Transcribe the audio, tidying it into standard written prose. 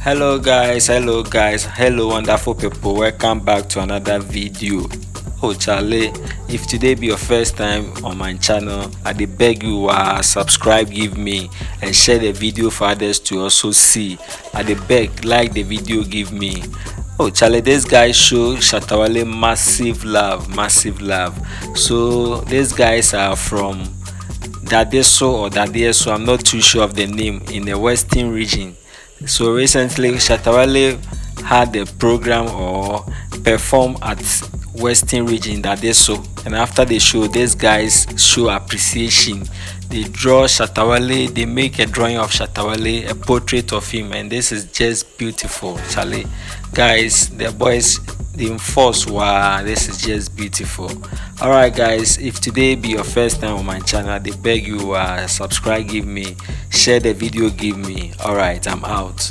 Hello guys, hello wonderful people. Welcome back to another video. Oh Charlie, if today be your first time on my channel, I dey beg you subscribe, give me and share the video for others to also see. I dey beg, like the video, give me. Oh Charlie, this guy show Shatta Wale massive love. So these guys are from Dadeso, I'm not too sure of the name, in the western region. So recently Shatta Wale had a program or perform at western region Dadeso, and after the show these guys show appreciation. They draw Shatta Wale, they make a drawing of Shatta Wale, a portrait of him, and this is just beautiful. Charlie, guys, the boys they enforce, wow, this is just beautiful. Alright guys, if today be your first time on my channel, they beg you subscribe, give me, share the video, give me. Alright, I'm out.